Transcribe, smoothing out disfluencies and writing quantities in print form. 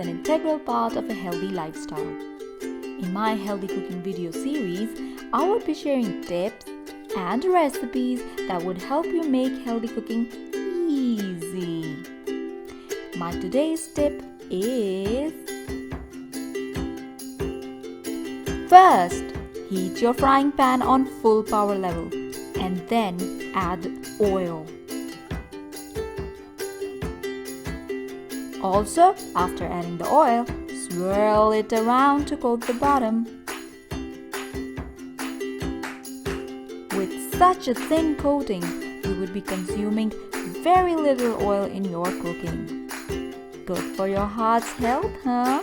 an integral part of a healthy lifestyle. In my healthy cooking video series, I will be sharing tips and recipes that would help you make healthy cooking easy. My today's tip is: first, heat your frying pan on full power level and then add oil. Also, after adding the oil, swirl it around to coat the bottom. With such a thin coating, you would be consuming very little oil in your cooking. Good for your heart's health, huh?